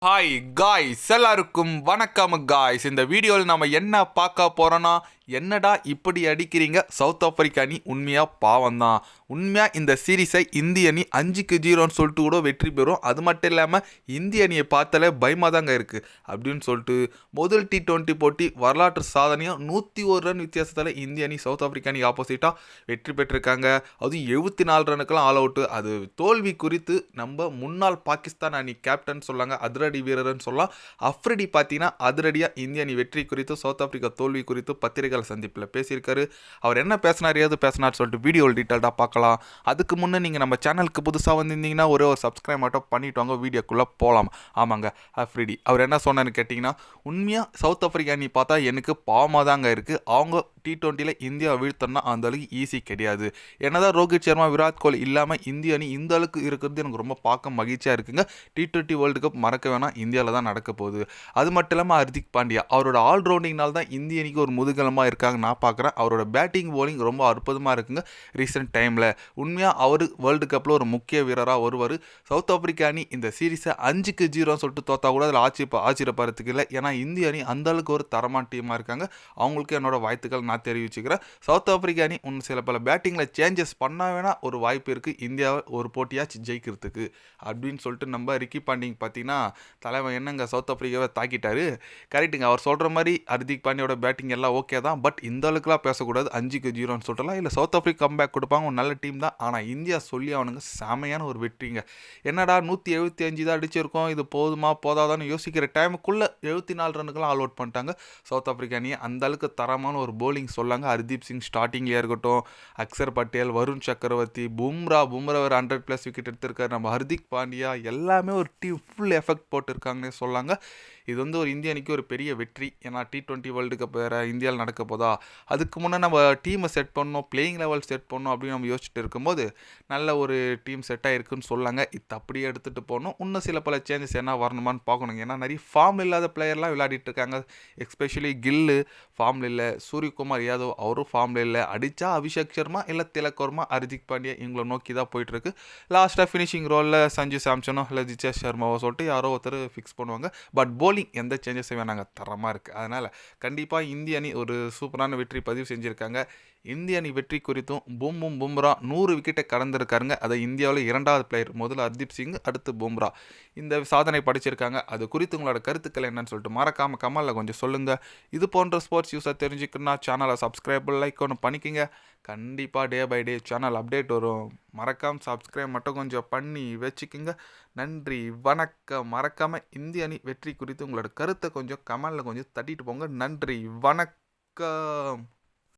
Hi guys, எல்லாருக்கும் வணக்கம் guys. இந்த வீடியோவில் நம்ம என்ன பார்க்க போகிறோன்னா, என்னடா இப்படி அடிக்கிறீங்க சவுத் ஆப்பிரிக்கா அணி உண்மையாக பாவம் தான். உண்மையாக இந்த சீரீஸை இந்திய அணி 5-0 சொல்லிட்டு கூட வெற்றி பெறும். அது மட்டும் இல்லாமல் இந்திய அணியை பார்த்தாலே பயமாக தாங்க இருக்குது அப்படின்னு சொல்லிட்டு முதல் T20 போட்டி வரலாற்று சாதனையாக 101 ரன் வித்தியாசத்தில் இந்திய அணி சவுத் ஆப்பிரிக்கா அணி ஆப்போசிட்டாக வெற்றி பெற்றிருக்காங்க. அதுவும் 74 ரனுக்கெல்லாம் ஆல் அவுட்டு. அது தோல்வி குறித்து நம்ம முன்னாள் பாகிஸ்தான் அணி கேப்டன் சொல்லாங்க, அதிரடி வீரர்னு சொல்லலாம். அஃப்ரிடி பார்த்தீங்கன்னா அதிரடியாக இந்திய அணி வெற்றி குறித்து சவுத் ஆப்பிரிக்கா தோல்வி குறித்து பத்திரிகை சந்திப்பில் பேசியிருக்காரு. அவர் என்ன பேசினார், ஏது பேசினார் சொல்லிட்டு வீடியோவில் டீட்டெயில்டாக பார்க்கலாம். அதுக்கு முன்னே நீங்கள் நம்ம சேனலுக்கு புதுசாக வந்திருந்தீங்கன்னா ஒரே ஒரு சப்ஸ்கிரைப் மட்டும் பண்ணிட்டு வாங்க, வீடியோக்குள்ளே போகலாம். ஆமாங்க, அஃப்ரிடி அவர் என்ன சொன்னார்னு கேட்டிங்கன்னா, உண்மையாக சவுத் ஆப்பிரிக்கா அணி பார்த்தா எனக்கு பாவமாக தாங்க இருக்குது. அவங்க T20 இந்தியாவை வீழ்த்தோன்னா அந்த அளவுக்கு ஈஸி கிடையாது. என்னதான் ரோஹித் சர்மா, விராட் கோலி இல்லாமல் இந்திய அணி இந்த அளவுக்கு இருக்கிறது எனக்கு ரொம்ப பார்க்க மகிழ்ச்சியாக இருக்குங்க. T20 வேர்ல்டு கப் மறக்க வேணாம், இந்தியாவில் தான் நடக்க போகுது. அது மட்டும் இல்லாமல் ஹர்திக் பாண்டியா அவரோட ஆல்ரவுண்டிங்னால தான் இந்திய அணிக்கு ஒரு முதுகலமாக இருக்காங்க நான் பார்க்குறேன். அவரோட பேட்டிங் போலிங் ரொம்ப அற்புதமாக இருக்குங்க ரீசெண்ட் டைமில். உண்மையாக அவர் வேர்ல்டு கப்பில் ஒரு முக்கிய வீரராக வருவார். சவுத் ஆப்பிரிக்கா அணி இந்த சீரீஸை 5-0 சொல்லிட்டு தோத்தா கூட அதில் ஆச்சரியப்படுறதுக்கு இல்லை. ஏன்னா இந்திய அணி அந்தளவுக்கு ஒரு தரமான டீமாக இருக்காங்க. அவங்களுக்கு என்னோட வாழ்த்துக்கள் நான் தெரிவிச்சுக்கிறேன். சவுத் ஆப்பிரிக்கா அணி சில பல பேட்டிங்கில் சேஞ்சஸ் பண்ண வேணா ஒரு வாய்ப்பு இருக்குது இந்தியாவை ஒரு போட்டியாச்சு ஜெயிக்கிறதுக்கு அப்படின்னு சொல்லிட்டு நம்ம ரிக்கி பாண்டிங் பார்த்தீங்கன்னா தலைவன் என்னங்க சவுத் ஆப்பிரிக்காவை தாக்கிட்டாரு. கரெக்டுங்க, அவர் சொல்கிற மாதிரி ஹர்திக் பாண்டியோட பேட்டிங் எல்லாம் ஓகே தான். பட் இந்த அளவுக்குலாம் பேசக்கூடாது. 5-0 சொல்லலாம். இல்லை சவுத் ஆப்பிரிக்கா கம்பேக் கொடுப்பாங்க, ஒரு நல்ல டீம் தான். ஆனால் இந்தியா சொல்லி அவனுங்க செமையான ஒரு வெற்றிங்க. என்னடா 175 தான் அடிச்சிருக்கோம், இது போதுமா போதாதான்னு யோசிக்கிற டைமுக்குள்ளே 74 ரனுக்கெல்லாம் ஆல் அவுட் பண்ணிட்டாங்க சவுத் ஆப்பிரிக்கா அணியை. அந்த அளவுக்கு தரமான ஒரு போலிங் சொல்லாங்க. ஹர்தீப் சிங் ஸ்டார்டிங்லேயே இருக்கட்டும், அக்சர் பட்டேல், வருண் சக்கரவர்த்தி, பும்ரா ஒரு 100+ விக்கெட் எடுத்திருக்காரு. நம்ம ஹர்திக் பாண்டியா எல்லாமே ஒரு டீம் ஃபுல் எஃபெக்ட் போட்டிருக்காங்கன்னே சொல்லாங்க. இது ஒரு இந்திய அணிக்கு ஒரு பெரிய வெற்றி. ஏன்னா T20 வேர்ல்டு கப் வேறு இந்தியாவில் நடக்க போதா, அதுக்கு முன்னே நம்ம டீமை செட் பண்ணணும், பிளேயிங் லெவல் செட் பண்ணணும் அப்படின்னு நம்ம யோசிச்சுட்டு இருக்கும்போது நல்ல ஒரு டீம் செட் ஆகிருக்குன்னு சொல்லாங்க. இது அப்படியே எடுத்துகிட்டு போகணும். இன்னும் சில பல சேஞ்சஸ் என்ன வரணுமான்னு பார்க்கணுங்க. ஏன்னா நிறைய ஃபார்ம் இல்லாத பிளேயர்லாம் விளையாடிட்டு இருக்காங்க. எஸ்பெஷலி கில்லு ஃபார்மில் இல்லை, சூரியகுமார் யாதவ் அவரும் ஃபார்மில் இல்லை. அடித்தா அபிஷேக் சர்மா இல்லை திலக் வர்மா, ஹர்திக் பாண்டியா இவங்களை நோக்கி தான் போயிட்டுருக்கு. லாஸ்ட்டாக ஃபினிஷிங் ரோலில் சஞ்சு சாம்சனோ இல்லை ஜிதேஷ் சர்மாவோ சொல்லிட்டு யாரோ ஒருத்தர் ஃபிக்ஸ் பண்ணுவாங்க. பட் போலிங் எந்த சேஞ்சஸும் வேணாங்க, தரமாக இருக்குது. அதனால் கண்டிப்பாக இந்திய அணி ஒரு சூப்பரான வெற்றி பதிவு செஞ்சுருக்காங்க. இந்திய அணி வெற்றி குறித்தும் பும்ரா 100 விக்கெட்டை கடந்திருக்காருங்க. அதை இந்தியாவில் 2வது பிளேயர், முதல்ல ஹர்தீப் சிங் அடுத்து பும்ரா இந்த சாதனை படிச்சிருக்காங்க. அது குறித்து உங்களோட கருத்துக்கள் என்னன்னு சொல்லிட்டு மறக்காமல் கமெண்டில் கொஞ்சம் சொல்லுங்கள். இது போன்ற ஸ்போர்ட்ஸ் யூஸை தெரிஞ்சுக்கணுன்னா சேனலை சப்ஸ்கிரைப் லைக் ஒன்று பண்ணிக்கோங்க. கண்டிப்பாக day by day channel update வரும். மறக்காமல் சப்ஸ்கிரைப் மட்டும் கொஞ்சம் பண்ணி வச்சுக்கோங்க. நன்றி, வணக்கம். மறக்காமல் இந்திய அணி வெற்றி குறித்து உங்களோட கருத்தை கொஞ்சம் கமெண்டில் கொஞ்சம் தட்டிட்டு போங்க. நன்றி, வணக்கம்.